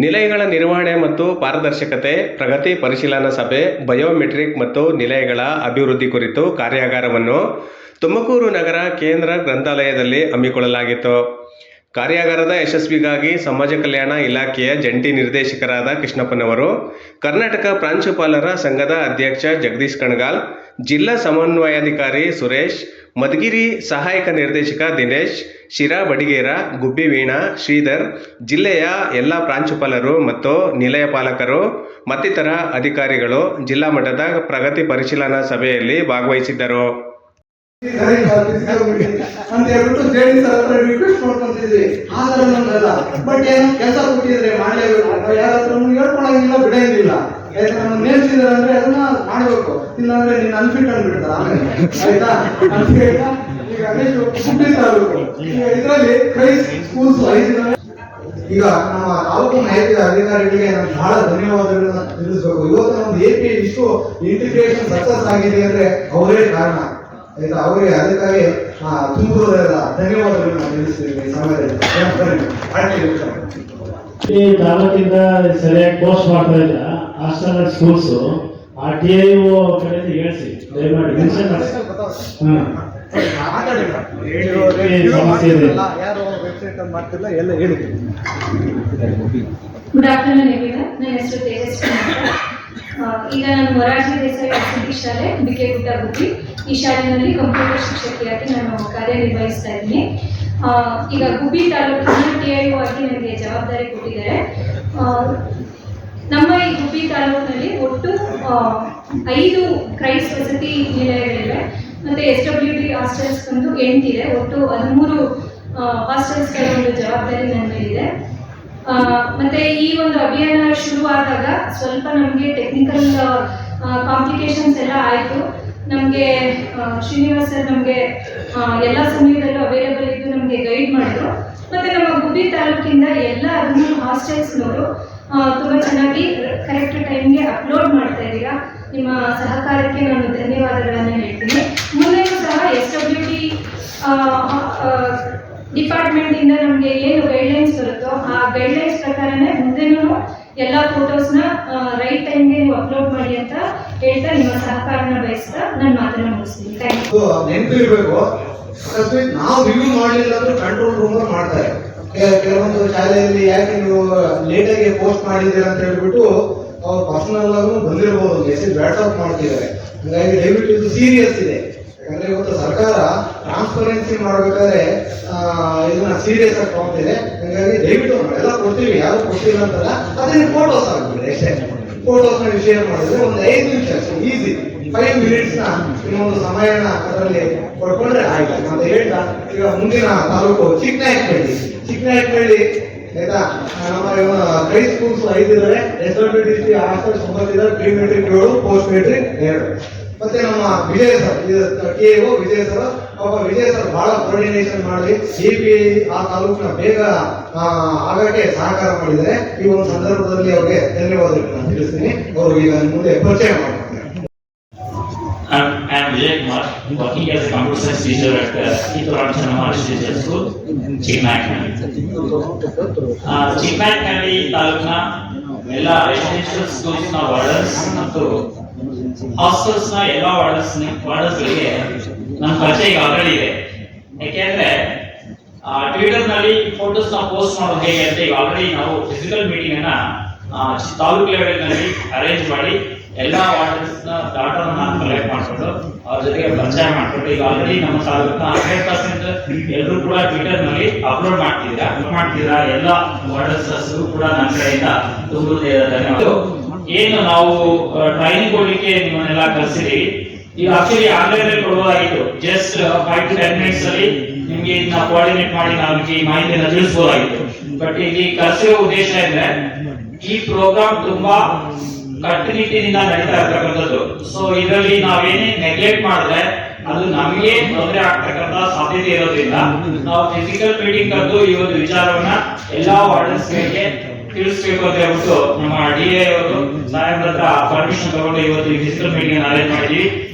ನಿಲಯಗಳ ನಿರ್ವಹಣೆ ಮತ್ತು ಪಾರದರ್ಶಕತೆ, ಪ್ರಗತಿ ಪರಿಶೀಲನಾ ಸಭೆ, ಬಯೋಮೆಟ್ರಿಕ್ ಮತ್ತು ನಿಲಯಗಳ ಅಭಿವೃದ್ಧಿ ಕುರಿತು ಕಾರ್ಯಾಗಾರವನ್ನು ತುಮಕೂರು ನಗರ ಕೇಂದ್ರ ಗ್ರಂಥಾಲಯದಲ್ಲಿ ಹಮ್ಮಿಕೊಳ್ಳಲಾಗಿತ್ತು. ಕಾರ್ಯಾಗಾರದ ಯಶಸ್ವಿಗಾಗಿ ಸಮಾಜ ಕಲ್ಯಾಣ ಇಲಾಖೆಯ ಜಂಟಿ ನಿರ್ದೇಶಕರಾದ ಕೃಷ್ಣಪ್ಪನವರು, ಕರ್ನಾಟಕ ಪ್ರಾಂಶುಪಾಲರ ಸಂಘದ ಅಧ್ಯಕ್ಷ ಜಗದೀಶ್ ಕಣಗಾಲ್, ಜಿಲ್ಲಾ ಸಮನ್ವಯಾಧಿಕಾರಿ ಸುರೇಶ್, ಮಧುಗಿರಿ ಸಹಾಯಕ ನಿರ್ದೇಶಕ ದಿನೇಶ್, ಶಿರಾ ಬಡಿಗೇರ, ಗುಬ್ಬಿ ವೀಣಾ, ಶ್ರೀಧರ್, ಜಿಲ್ಲೆಯ ಎಲ್ಲ ಪ್ರಾಂಶುಪಾಲರು ಮತ್ತು ನಿಲಯ ಪಾಲಕರು ಮತ್ತಿತರ ಅಧಿಕಾರಿಗಳು ಜಿಲ್ಲಾ ಮಟ್ಟದ ಪ್ರಗತಿ ಪರಿಶೀಲನಾ ಸಭೆಯಲ್ಲಿ ಭಾಗವಹಿಸಿದ್ದರು. ಅಂತ ಹೇಳ್ಬಿಟ್ಟು ಜೆಡಿ ಸರ್ ಹತ್ರ ರಿಕ್ವೆಸ್ಟ್ ಮಾಡ್ಕೊಂತಿದ್ವಿ. ಆದ್ರೆ ನಮ್ಗಲ್ಲ, ಬಟ್ ಏನು ಕೆಲಸ ಕೊಟ್ಟಿದ್ರೆ ಮಾಡಲೇಬೇಕು. ಯಾರ ಹತ್ರ ಹೇಳ್ಕೊಳಂಗಿಲ್ಲ, ಬಿಡಂಗಿಲ್ಲ. ನಮ್ಮ ನೇಮಿಸಿದಾರೆ ಅಂದ್ರೆ ಅದನ್ನ ಮಾಡ್ಬೇಕು, ಇಲ್ಲಾಂದ್ರೆ ನೀನ್ ಅನ್ಫಿಟ್ ಅಂದ್ಬಿಡ್ತಾರ. ಆಯ್ತಾ? ಈಗ ಇದರಲ್ಲಿ ಕ್ರೈಸ್ಟ್ ಸ್ಕೂಲ್ಸ್ 5 ಇದಾವೆ. ಈಗ ನಮ್ಮ ತಾಲೂಕು ಮಾಹಿತಿ ಅಧಿಕಾರಿಗಳಿಗೆ ನಾನು ಬಹಳ ಧನ್ಯವಾದಗಳನ್ನ ತಿಳಿಸಬೇಕು. ಇವತ್ತು ನಮ್ಮ AP ಇಷ್ಟು ಇಂಟಿಗ್ರೇಷನ್ ಸಕ್ಸಸ್ ಆಗಿದೆ ಅಂದ್ರೆ ಅವರೇ ಕಾರಣ. ಆಯ್ತಾ? ಅವರಿಗೆ ಅದಕ್ಕಾಗಿ ತುಂಬು ಧನ್ಯವಾದಗಳನ್ನ ತಿಳಿಸ್ತೀವಿ. ಈ ಸಮಯದಲ್ಲಿ ಈ ತಾಲೂಕಿಂದ ಸರಿಯಾಗಿ ಪೋಸ್ಟ್ ಮಾಡ್ತಾ ಇಲ್ಲ ಹಾಸ್ಟೆಲ್ ಸ್ಕೂಲ್ಸ್ TIO ಕಡೆಯಿಂದ ಹೇಳಿಸಿ ದಯಮಾಡಿ ಗುಡ್ ಆಫ್ಟರ್ನೂನ್ ಎವ್ರಿವನ್. ನನ್ನ ಹೆಸರು ತೇಜಸ್ವಿ ಅಂತ. ಈಗ ನಾನು ಮೊರಾರ್ಜಿ ದೇಸಾಯಿ ವಸತಿ ಶಾಲೆ ಬಿಕೆ ಗುಡ್ಡ ಗುಬ್ಬಿ, ಈ ಶಾಲೆಯಲ್ಲಿ ಕಂಪ್ಯೂಟರ್ ಶಿಕ್ಷಕಿಯಾಗಿ ನಾನು ಕಾರ್ಯನಿರ್ವಹಿಸ್ತಾ ಇದ್ದೀನಿ. ಈಗ ಗುಬ್ಬಿ ತಾಲೂಕಿನ TIO ಆಗಿ ನನಗೆ ಜವಾಬ್ದಾರಿ ಕೊಟ್ಟಿದ್ದಾರೆ. ನಮ್ಮ ಈ ಗುಬ್ಬಿ ತಾಲೂಕಿನಲ್ಲಿ ಒಟ್ಟು 5 ಕ್ರೈಸ್ಟ್ ವಸತಿ ನಿಲಯಗಳಿವೆ ಮತ್ತು SWD ಹಾಸ್ಟೆಲ್ಸ್ ಒಂದು 8 ಇದೆ. ಒಟ್ಟು 13 ಹಾಸ್ಟೆಲ್ಸ್ಗಳ ಒಂದು ಜವಾಬ್ದಾರಿ ನನ್ನ ಮೇಲಿದೆ. ಮತ್ತೆ ಈ ಒಂದು ಅಭಿಯಾನ ಶುರುವಾದಾಗ ಸ್ವಲ್ಪ ನಮಗೆ ಟೆಕ್ನಿಕಲ್ ಕಾಂಪ್ಲಿಕೇಶನ್ಸ್ ಎಲ್ಲ ಆಯಿತು. ನಮಗೆ ಶ್ರೀನಿವಾಸ್ ಸರ್ ನಮಗೆ ಎಲ್ಲ ಸಮಯದಲ್ಲೂ ಅವೈಲೇಬಲ್ ಇದ್ದು ನಮಗೆ ಗೈಡ್ ಮಾಡಿದ್ರು. ಮತ್ತು ನಮ್ಮ ಗುಬ್ಬಿ ತಾಲೂಕಿಂದ ಎಲ್ಲ 13 ಹಾಸ್ಟೆಲ್ಸ್ನವರು ತುಂಬ ಚೆನ್ನಾಗಿ ಕರೆಕ್ಟ್ ಟೈಮ್ಗೆ ಅಪ್ಲೋಡ್ ಮಾಡ್ತಾ ಇದ್ದೀರಾ. ನಿಮ್ಮ ಸಹಕಾರಕ್ಕೆ ನಾನು ಧನ್ಯವಾದಗಳನ್ನು ಹೇಳ್ತೀನಿ. ಮುಂದೆಯೂ ಸಹ SWD ಡಿಪಾರ್ಟ್ಮೆಂಟಿಂದ ನಮಗೆ ಏನು ಗೈಡ್ಲೈನ್ಸ್ ಬರುತ್ತೋ ಆ ಗೈಡ್ಲೈನ್ಸ್ ಪ್ರಕಾರನೇ ಮುಂದೆನೂ ಎಲ್ಲ ಫೋಟೋಸ್ನ ರೈಟ್ ಟೈಮ್ಗೆ ನೀವು ಅಪ್ಲೋಡ್ ಮಾಡಿ ಅಂತ ಹೇಳ್ತಾ ನಿಮ್ಮ ಸಹಕಾರನ ಬಯಸ್ತಾ ನನ್ನ ಮಾತನ್ನ ಮುಗಿಸ್ತೀನಿ. Thank you. ನೆನಪಿರ್ಬೇಕು, ನಾವು ರಿವ್ಯೂ ಮಾಡಲಿಲ್ಲ ಅಂದ್ರೆ ಕಂಟ್ರೋಲ್ ರೂಮ್ ಮಾಡ್ತಾರೆ. ಕೆಲವೊಂದು ಶಾಲೆಯಲ್ಲಿ ಯಾಕೆ ನೀವು ಲೇಟಾಗಿ ಪೋಸ್ಟ್ ಮಾಡಿದ್ದೀರಾ ಅಂತ ಹೇಳ್ಬಿಟ್ಟು ಅವ್ರು ಪರ್ಸನಲ್ ಆಗೂ ಬಂದಿರಬಹುದು, ಮೆಸೇಜ್ ವಾಟ್ಸ್ಆಪ್ ಮಾಡ್ತಿದ್ದಾರೆ. ಹಾಗಾಗಿ ದಯವಿಟ್ಟು ಇದು ಸೀರಿಯಸ್ ಇದೆ. ಯಾಕಂದ್ರೆ ಇವತ್ತು ಸರ್ಕಾರ ಟ್ರಾನ್ಸ್ಪರೆನ್ಸಿ ಮಾಡಬೇಕಾದ್ರೆ ಇದನ್ನ ಸೀರಿಯಸ್ ಆಗಿ ತಗೊಂತಿದೆ. ಹಾಗಾಗಿ ದಯವಿಟ್ಟು ಎಲ್ಲ ಕೊಡ್ತೀವಿ, ಯಾರು ಕೊಡ್ತಿಲ್ಲ ಅಂತಲ್ಲ, ಅದನ್ನ ಫೋಟೋಸ್ ಆಗ್ಬಿಡ್ರಿ ಅಷ್ಟೇ. ಫೋಟೋಸ್ ನ ವಿಷಯ ಮಾಡಿದ್ರೆ ಒಂದು 5 ನಿಮಿಷ ಈಸಿ 5 ಮಿನಿಟ್ಸ್ ನ ಇನ್ನೊಂದು ಸಮಯನ ಅದರಲ್ಲಿ ಕೊಡ್ಕೊಂಡ್ರೆ ಆಯ್ತು ಅಂತ ಹೇಳ್ತಾ, ಈಗ ಮುಂದಿನ ತಾಲೂಕು ಚಿಕ್ಕನಾಯಕನಹಳ್ಳಿ ಆಯ್ತಾ. ನಮ್ಮ ಕ್ರೈಸ್ಟ್ ಸ್ಕೂಲ್ಸ್ 5 ಇದಾವೆ, SWD ಹಾಸ್ಟೆಲ್ 9 ಇದಾವೆ, ಪ್ರೀ ಮೆಟ್ರಿಕ್ 7, ಪೋಸ್ಟ್ ಮೆಟ್ರಿಕ್ 2. ಮತ್ತೆ ನಮ್ಮ ವಿಜಯ ಸರ್ TIO ವಿಜಯ ಸರ್, ವಿಜಯ ಸರ್ ಬಹಳ ಕೋಆರ್ಡಿನೇಷನ್ ಮಾಡಿ AP ಆ ತಾಲೂಕಿನ ಬೇಗ ಆಗಕ್ಕೆ ಸಹಕಾರ ಮಾಡಿದರೆ. ಈ ಒಂದು ಸಂದರ್ಭದಲ್ಲಿ ಅವ್ರಿಗೆ ಧನ್ಯವಾದಗಳನ್ನು ತಿಳಿಸ್ತೀನಿ. ಅವರು ಈಗ ಮುಂದೆ ಪರಿಚಯ ಮಾಡ್ತಾರೆ. I am Vijay Kumar, working as a computer science teacher at Kitturanchana Maharshi School, Chikmayankanadi. Chikmayankanadi ತಾಲೂಕಿನ ಎಲ್ಲ ರೆಸಿಡೆನ್ಷಿಯಲ್ ಸ್ಕೂಲ್ಸ್ ನ ವಾರ್ಡರ್ಸ್ ಮತ್ತು ಹಾಸ್ಟೆಲ್ಸ್ ನ ಎಲ್ಲ ವಾರ್ಡರ್ಸ್ ಗಳಿಗೆ ನನ್ನ ಪರಿಚಯ ಈಗ ಆಲ್ರೆಡಿ ಇದೆ. ಯಾಕೆಂದ್ರೆ ಟ್ವಿಟರ್ ನಲ್ಲಿ ಫೋಟೋಸ್ ನ ಪೋಸ್ಟ್ ಮಾಡೋದು ಹೇಗೆ ಅಂತ ಈಗ ಆಲ್ರೆಡಿ ನಾವು ಫಿಸಿಕಲ್ ಮೀಟಿಂಗ್ ಅನ್ನ ತಾಲೂಕು ಲೆವೆಲ್ ನಲ್ಲಿ ಅರೇಂಜ್ ಮಾಡಿ ಎಲ್ಲ ವಾರ್ಡರ್ಸ್ ನ ಡಾಟಾ ನಾನು ಕಲೆಕ್ಟ್ ಮಾಡ್ಕೊಂಡು ಅವ್ರ ಜೊತೆಗೆ ಪರಿಚಯ ಮಾಡ್ಕೊಂಡು ಈಗ ಆಲ್ರೆಡಿ ನಮ್ಮ ತಾಲೂಕಿನ 100% ಎಲ್ಲರೂ ಕೂಡ ಟ್ವಿಟರ್ ನಲ್ಲಿ ಅಪ್ಲೋಡ್ ಮಾಡ್ತಿದ್ದೀರಾ. ಎಲ್ಲ ವಾರ್ಡರ್ಸ್ ಕೂಡ ನನ್ನ ಕಡೆಯಿಂದ ತುಂಬ ಧನ್ಯವಾದ. ಏನು ನಾವು ಟ್ರೈನಿಂಗ್ ಕೊಡ್ಲಿಕ್ಕೆ ನಿಮ್ಮನ್ನೆಲ್ಲ ಕಲಿಸಿದೀವಿ. ಈಗ ಆಕ್ಚುಲಿ ಆನ್ಲೈನ್ ಅಲ್ಲಿ ಕೊಡಬಹುದಾಗಿತ್ತು, ಜಸ್ಟ್ 5 to 10 ಮಿನಿಟ್ಸ್ ಅಲ್ಲಿ ನಿಮ್ಗೆ ಇದನ್ನ ಕೋಆರ್ಡಿನೇಟ್ ಮಾಡಿ ನಾವು ಈ ಮಾಹಿತಿಯನ್ನು ತಿಳಿಸಬಹುದಾಗಿತ್ತು. ಬಟ್ ಇಲ್ಲಿ ಕಲಿಸಿರೋ ಉದ್ದೇಶ ಅಂದ್ರೆ ಈ ಪ್ರೋಗ್ರಾಮ್ ತುಂಬಾ ಕಟ್ಟುನಿಟ್ಟಿನಿಂದ ನಡೀತಾ ಇರ್ತಕ್ಕಂಥದ್ದು. ಸೊ ಇದರಲ್ಲಿ ನಾವೇನೇ ನೆಗ್ಲೆಕ್ಟ್ ಮಾಡಿದ್ರೆ ಅದು ನಮಗೆ ತೊಂದರೆ ಆಗ್ತಕ್ಕಂಥ ಸಾಧ್ಯತೆ ಇರೋದ್ರಿಂದ ನಾವು ಫಿಸಿಕಲ್ ಮೀಟಿಂಗ್ ಕರೆದು ಈ ಒಂದು ವಿಚಾರವನ್ನ ಎಲ್ಲಾ ವಾರ್ಡನ್ಸ್ಗಳಿಗೆ ತಿಳಿಸ್ಬೇಕು ಅಂತ ಹೇಳ್ಬಿಟ್ಟು ನಮ್ಮ DA ಅವರು ಸಾಹೇಬ್ರ ಹತ್ರ ಪರ್ಮಿಷನ್ ತಗೊಂಡು ಇವತ್ತು ಈ ಫಿಸಿಕಲ್ ಮೀಟಿಂಗ್ ಅರೇಂಜ್ ಮಾಡಿದ್ವಿ.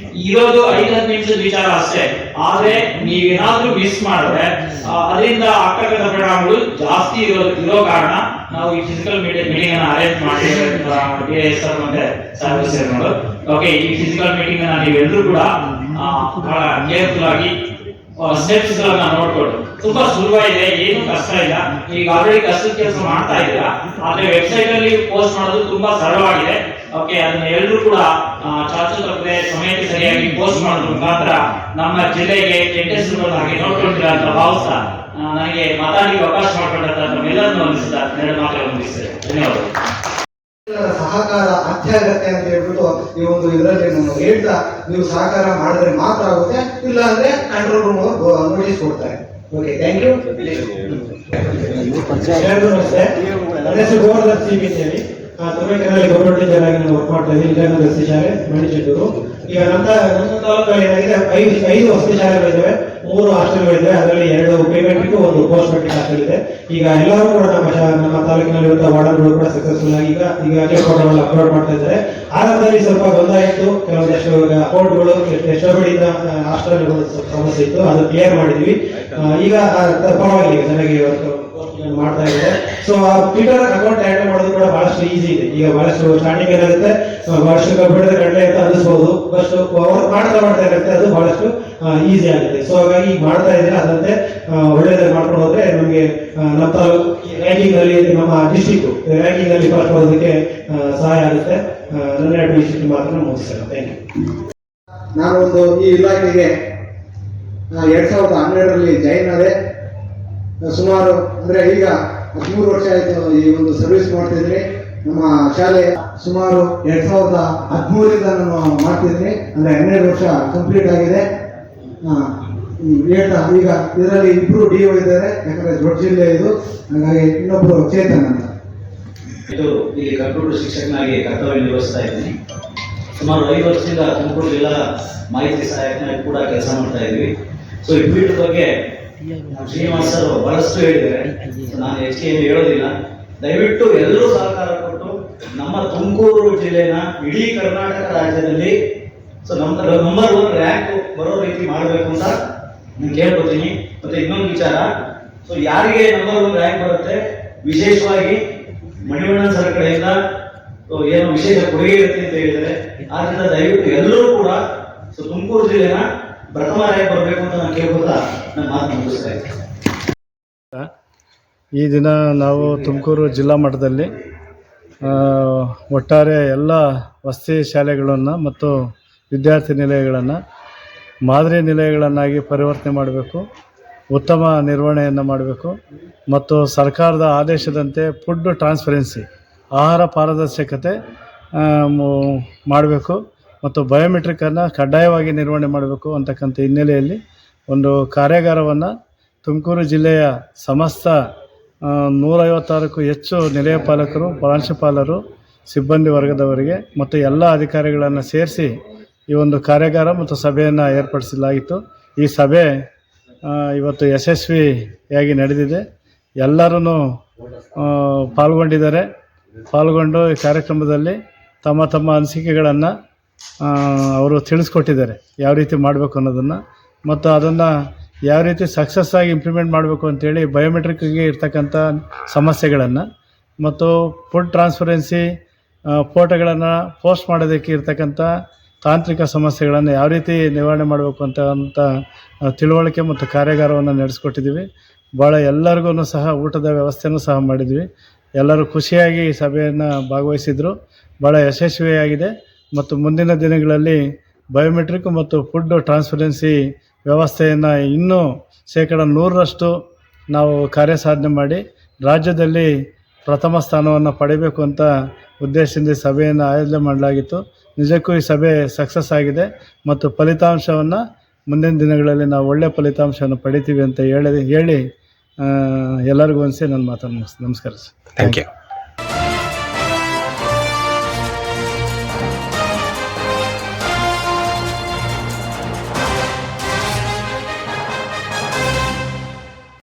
ಇರೋದು 5-10 ನಿಮಿಷದ ವಿಚಾರ ಅಷ್ಟೇ, ಆದ್ರೆ ನೀವೇನಾದ್ರೂ ಮಿಸ್ ಮಾಡಿದ್ರೆ ಅದರಿಂದ ಆಗ್ತಕ್ಕಂಥ ಪರಿಣಾಮಗಳು ಜಾಸ್ತಿ ಇರೋ ಕಾರಣ ನಾವು ಈ ಫಿಸಿಕಲ್ ಮೀಟಿಂಗ್ ಅನ್ನ ಅರೇಂಜ್ ಮಾಡಿದ್ದೀವಿ. DA ಸರ್ ಮತ್ತೆ ಸರ್ವಿಸ್ ಸೇರ್ಕೊಂಡು ಓಕೆ, ಈ ಫಿಸಿಕಲ್ ಮೀಟಿಂಗ್ ಅನ್ನ ನೀವೆಲ್ಲರೂ ಕೂಡ ಬಹಳ ಕೇರ್ಫುಲ್ ಆಗಿ ಸ್ಟೆಪ್ಸ್ ಗಳನ್ನ ನೋಡ್ಕೊಂಡು, ತುಂಬಾ ಸುಲಭ ಇದೆ, ಏನು ಕಷ್ಟ ಇಲ್ಲ. ಈಗ ಆಲ್ರೆಡಿ ಕಷ್ಟದ ಕೆಲಸ ಮಾಡ್ತಾ ಇದ್ದೀರಾ, ಆದ್ರೆ ವೆಬ್ಸೈಟ್ ಅಲ್ಲಿ ಪೋಸ್ಟ್ ಮಾಡೋದು ತುಂಬಾ ಸರಳವಾಗಿದೆ. ಓಕೆ, ಅದನ್ನ ಎಲ್ಲರೂ ಕೂಡ ಚಾಚು ತಪ್ಪದೆ ಸಮಯಕ್ಕೆ ಸರಿಯಾಗಿ ಪೋಸ್ಟ್ ಮಾಡೋದ್ರ ಮುಖಾಂತರ ನಮ್ಮ ಜಿಲ್ಲೆಗೆ ಕೆಟ್ಟೆಸರುಗಳಾಗಿ ನೋಡ್ಕೊಳ್ತೀರಾ ಅಂತ ಭಾವಿಸ್ತಾ ನನಗೆ ಮಾತಾಡಲಿಕ್ಕೆ ಅವಕಾಶ ಮಾಡಿಕೊಂಡಂತ ತಮ್ಮೆಲ್ಲರನ್ನು ಅನಿಸಿದ 2 ಮಾತುಗಳನ್ನು ಮುಗಿಸ್ತೇನೆ. ಧನ್ಯವಾದಗಳು. ಸಹಕಾರ ಅತ್ಯಗತ್ಯ ಅಂತ ಹೇಳ್ಬಿಟ್ಟು ಈ ಒಂದು ಇದರಲ್ಲಿ ನಾನು ಹೇಳ್ತಾ, ನೀವು ಸಹಕಾರ ಮಾಡಿದ್ರೆ ಮಾತ್ರ ಆಗುತ್ತೆ, ಇಲ್ಲ ಅಂದ್ರೆ ಕಂಟ್ರೋಲ್ ರೂಮ್ ನೋಟಿಸ್ ಕೊಡ್ತಾರೆ. Okay, thank you. ನಮಸ್ತೆ, ನನ್ನ ಹೆಸರು ಗೋವರ್ಧನ್ ಸಿ ಬಿ ಅಂತೇಳಿ. ತುಮಕೂರಿನಲ್ಲಿ ಗೌರ್ಮೆಂಟ್ ಟೀಚರ್ ಆಗಿ ನಾನು ವರ್ಕ್ ಮಾಡ್ತಾ ಇದ್ದೀನಿ. ವಿಜಯನಗರ ವಸತಿ ಶಾಲೆ ಮಣಿಚಿಟ್ಟೂರು. ಈಗ ನಮ್ಮ ತಾಲೂಕಲ್ಲಿ ಏನಾಗಿದೆ, 5 ವಸತಿ ಶಾಲೆಗಳಿದ್ದಾವೆ, 3 ಹಾಸ್ಟೆಲ್ಗಳಿದ್ದಾವೆ. ಅದರಲ್ಲಿ 2 ಪೇಮೆಂಟ್ಗೂ 1 ಪೋಸ್ಟ್ ಮೆಟ್ರಿಕ್ ಹಾಸ್ಟೆಲ್ ಇದೆ. ಈಗ ಎಲ್ಲರೂ ಕೂಡ ನಮ್ಮ ತಾಲೂಕಿನಲ್ಲಿರುವಂತಹ ವಾರ್ಡನ್ಗಳು ಕೂಡ ಸಕ್ಸಸ್ಫುಲ್ ಆಗಿ ಈಗಾಗಲೇ ಫೋಟೋಗಳು ಅಪ್ಲೋಡ್ ಮಾಡ್ತಾ ಇದ್ದಾರೆ. ಆರಂಭದಲ್ಲಿ ಸ್ವಲ್ಪ ಗೊಂದಲ ಇತ್ತು, ಕೆಲವೊಂದಷ್ಟು ಅಕೌಂಟ್ಗಳು ಎಷ್ಟೊಂದಿಂದ ಹಾಸ್ಟೆಲ್ಗಳು ಸಮಸ್ಯೆ ಇತ್ತು, ಅದು ಕ್ಲಿಯರ್ ಮಾಡಿದ್ವಿ. ಈಗ ಪರವಾಗಿಲ್ಲ, ಈಗ ಚೆನ್ನಾಗಿ ಮಾಡ್ತಾ ಇದ್ದಾರೆ. ಸೊ ಆ ಟ್ವಿಟರ್ ಅಕೌಂಟ್ ಹ್ಯಾಂಡಲ್ ಮಾಡೋದು ಕೂಡ ಬಹಳಷ್ಟು ಈಸಿ ಇದೆ. ಈಗ ಬಹಳಷ್ಟು ಸ್ಟಾರ್ಟಿಂಗ್ ಏನಾಗುತ್ತೆ, ಬಹಳಷ್ಟು ಕಂಪ್ಯೂಟರ್ ಗಂಟೆ ಅಂತ ಅನಿಸ್ಬೋದು, ಬಟ್ ವರ್ಕ್ ಮಾಡ್ತಾ ಇರುತ್ತೆ, ಅದು ಬಹಳಷ್ಟು ಈಸಿ ಆಗುತ್ತೆ. ಸೊ ಹಾಗಾಗಿ ಈಗ ಮಾಡ್ತಾ ಇದ್ರೆ ಅದಂತೆ ಒಳ್ಳೆಯದಾಗಿ ಮಾಡ್ಕೊಂಡು ಹೋದ್ರೆ ನಮಗೆ ನಮ್ಮ ತಾಲೂಕು ರ್ಯಾಂಕಿಂಗ್ ಅಲ್ಲಿ, ನಮ್ಮ ಡಿಸ್ಟಿಕ್ ರ್ಯಾಂಕಿಂಗ್ ಅಲ್ಲಿ ಫಸ್ಟ್ ಬರೋದಕ್ಕೆ ಸಹಾಯ ಆಗುತ್ತೆ. ನನ್ನ 2 ವಿಷಯ ಮಾತ್ರ ಮುಗಿಸ್ತೇನೆ. Thank you. ನಾನು ಒಂದು ಈ ಇಲಾಖೆಗೆ 2012ರಲ್ಲಿ ಜಾಯಿನ್ ಆದೆ. ಸುಮಾರು ಅಂದ್ರೆ ಈಗ 13 ವರ್ಷ ಆಯ್ತು ಈ ಒಂದು ಸರ್ವಿಸ್ ಮಾಡ್ತಿದ್ದೀನಿ. ನಮ್ಮ ಶಾಲೆ ಸುಮಾರು 2013ರಿಂದ ನಾನು ಮಾಡ್ತಿದ್ದೀನಿ, ಅಂದ್ರೆ 12 ವರ್ಷ ಕಂಪ್ಲೀಟ್ ಆಗಿದೆ. ಹೇಳ್ತಾ ಈಗ ಇದರಲ್ಲಿ 2 DO ಇದ್ದಾರೆ, ಯಾಕಂದ್ರೆ ದೊಡ್ಡ ಜಿಲ್ಲೆ ಇದು, ಹಾಗಾಗಿ ಇನ್ನೊಬ್ರು ಚೇತನ್ ಅಂತ. ಇಲ್ಲಿ ಕಂಪ್ಯೂಟರ್ ಶಿಕ್ಷಕನಾಗಿ ಕರ್ತವ್ಯ ನಿರ್ವಹಿಸ್ತಾ ಇದ್ದೀನಿ. ಸುಮಾರು 5 ವರ್ಷದಿಂದ ತುಮಕೂರು ಜಿಲ್ಲಾ ಮಾಹಿತಿ ಸಹಾಯಕನಾಗಿ ಕೂಡ ಕೆಲಸ ಮಾಡ್ತಾ ಇದ್ವಿ. ಸೊ ಈ ಫೀಲ್ಡ್ ಬಗ್ಗೆ ಶ್ರೀನಿವಾಸ್ ಸರ್ ಬಹಳಷ್ಟು ಹೇಳಿದ್ದಾರೆ, ನಾನು ಹೆಚ್ಚಿಗೆ ಏನು ಹೇಳೋದಿಲ್ಲ. ದಯವಿಟ್ಟು ಎಲ್ಲರೂ ಸಹಕಾರ ಕೊಟ್ಟು ನಮ್ಮ ತುಮಕೂರು ಜಿಲ್ಲೆನ ಇಡೀ ಕರ್ನಾಟಕ ರಾಜ್ಯದಲ್ಲಿ ಸೊ ನಮ್ಮ ನಂಬರ್ 1 ರ್ಯಾಂಕ್ ಬರೋ ರೀತಿ ಮಾಡಬೇಕು ಅಂತ ನಾನು ಕೇಳ್ಕೊತೀನಿ. ಮತ್ತೆ ಇನ್ನೊಂದು ವಿಚಾರ, ಸೊ ಯಾರಿಗೆ ನಂಬರ್ 1 ರ್ಯಾಂಕ್ ಬರುತ್ತೆ, ವಿಶೇಷವಾಗಿ ಮಣಿವಣ್ಣನ್ ಸರ್ ಕಡೆಯಿಂದ ಏನೋ ವಿಶೇಷ ಕೊಡುಗೆ ಇರುತ್ತೆ ಅಂತ ಹೇಳಿದ್ದಾರೆ. ಆದ್ರಿಂದ ದಯವಿಟ್ಟು ಎಲ್ಲರೂ ಕೂಡ ಸೊ ತುಮಕೂರು ಜಿಲ್ಲೆನ ಪ್ರಥಮ ರ್ಯಾಂಕ್ ಬರಬೇಕು ಅಂತ ನಾನು ಕೇಳ್ಕೊತಾ ನನ್ನ ಮಾತು ಮುಗಿಸ್ತಾ ಇದ್ದೀನಿ. ಈ ದಿನ ನಾವು ತುಮಕೂರು ಜಿಲ್ಲಾ ಮಟ್ಟದಲ್ಲಿ ಒಟ್ಟಾರೆ ಎಲ್ಲ ವಸತಿ ಶಾಲೆಗಳನ್ನು ಮತ್ತು ವಿದ್ಯಾರ್ಥಿ ನಿಲಯಗಳನ್ನು ಮಾದರಿ ನಿಲಯಗಳನ್ನಾಗಿ ಪರಿವರ್ತನೆ ಮಾಡಬೇಕು, ಉತ್ತಮ ನಿರ್ವಹಣೆಯನ್ನು ಮಾಡಬೇಕು ಮತ್ತು ಸರ್ಕಾರದ ಆದೇಶದಂತೆ ಫುಡ್ ಟ್ರಾನ್ಸ್ಪರೆನ್ಸಿ, ಆಹಾರ ಪಾರದರ್ಶಕತೆ ಮಾಡಬೇಕು ಮತ್ತು ಬಯೋಮೆಟ್ರಿಕನ್ನು ಕಡ್ಡಾಯವಾಗಿ ನಿರ್ವಹಣೆ ಮಾಡಬೇಕು ಅಂತಕ್ಕಂಥ ಹಿನ್ನೆಲೆಯಲ್ಲಿ ಒಂದು ಕಾರ್ಯಾಗಾರವನ್ನು ತುಮಕೂರು ಜಿಲ್ಲೆಯ ಸಮಸ್ತ 156ಕ್ಕೂ ಹೆಚ್ಚು ನಿಲಯ ಪಾಲಕರು, ಪ್ರಾಂಶುಪಾಲರು, ಸಿಬ್ಬಂದಿ ವರ್ಗದವರಿಗೆ ಮತ್ತು ಎಲ್ಲ ಅಧಿಕಾರಿಗಳನ್ನು ಸೇರಿಸಿ ಈ ಒಂದು ಕಾರ್ಯಾಗಾರ ಮತ್ತು ಸಭೆಯನ್ನು ಏರ್ಪಡಿಸಲಾಗಿತ್ತು. ಈ ಸಭೆ ಇವತ್ತು ಯಶಸ್ವಿಯಾಗಿ ನಡೆದಿದೆ. ಎಲ್ಲರೂ ಪಾಲ್ಗೊಂಡು ಈ ಕಾರ್ಯಕ್ರಮದಲ್ಲಿ ತಮ್ಮ ತಮ್ಮ ಅನಿಸಿಕೆಗಳನ್ನು ಅವರು ತಿಳಿಸ್ಕೊಟ್ಟಿದ್ದಾರೆ, ಯಾವ ರೀತಿ ಮಾಡಬೇಕು ಅನ್ನೋದನ್ನು ಮತ್ತು ಅದನ್ನು ಯಾವ ರೀತಿ ಸಕ್ಸಸ್ ಆಗಿ ಇಂಪ್ಲಿಮೆಂಟ್ ಮಾಡಬೇಕು ಅಂತೇಳಿ ಬಯೋಮೆಟ್ರಿಕ್ಗೆ ಇರ್ತಕ್ಕಂಥ ಸಮಸ್ಯೆಗಳನ್ನು ಮತ್ತು ಫುಡ್ ಟ್ರಾನ್ಸ್ಪರೆನ್ಸಿ ಫೋಟೋಗಳನ್ನು ಪೋಸ್ಟ್ ಮಾಡೋದಕ್ಕೆ ಇರ್ತಕ್ಕಂಥ ತಾಂತ್ರಿಕ ಸಮಸ್ಯೆಗಳನ್ನು ಯಾವ ರೀತಿ ನಿವಾರಣೆ ಮಾಡಬೇಕು ಅಂತ ತಿಳುವಳಿಕೆ ಮತ್ತು ಕಾರ್ಯಾಗಾರವನ್ನು ನಡೆಸ್ಕೊಟ್ಟಿದ್ದೀವಿ. ಭಾಳ ಎಲ್ಲರಿಗೂ ಸಹ ಊಟದ ವ್ಯವಸ್ಥೆನೂ ಸಹ ಮಾಡಿದ್ವಿ. ಎಲ್ಲರೂ ಖುಷಿಯಾಗಿ ಈ ಸಭೆಯನ್ನು ಭಾಗವಹಿಸಿದರು. ಭಾಳ ಯಶಸ್ವಿಯಾಗಿದೆ ಮತ್ತು ಮುಂದಿನ ದಿನಗಳಲ್ಲಿ ಬಯೋಮೆಟ್ರಿಕ್ ಮತ್ತು ಫುಡ್ ಟ್ರಾನ್ಸ್ಪರೆನ್ಸಿ ವ್ಯವಸ್ಥೆಯನ್ನು ಇನ್ನೂ 100% ನಾವು ಕಾರ್ಯಸಾಧನೆ ಮಾಡಿ ರಾಜ್ಯದಲ್ಲಿ ಪ್ರಥಮ ಸ್ಥಾನವನ್ನು ಪಡೆಯಬೇಕು ಅಂತ ಉದ್ದೇಶದಿಂದ ಸಭೆಯನ್ನು ಆಯೋಜನೆ ಮಾಡಲಾಗಿತ್ತು. ನಿಜಕ್ಕೂ ಈ ಸಭೆ ಸಕ್ಸಸ್ ಆಗಿದೆ ಮತ್ತು ಫಲಿತಾಂಶವನ್ನು ಮುಂದಿನ ದಿನಗಳಲ್ಲಿ ನಾವು ಒಳ್ಳೆಯ ಫಲಿತಾಂಶವನ್ನು ಪಡಿತೀವಿ ಅಂತ ಹೇಳಿ ಎಲ್ಲರಿಗೂ ಅನಿಸಿ ನನ್ನ ಮಾತನ್ನು ನಮಸ್ಕಾರ. Thank you.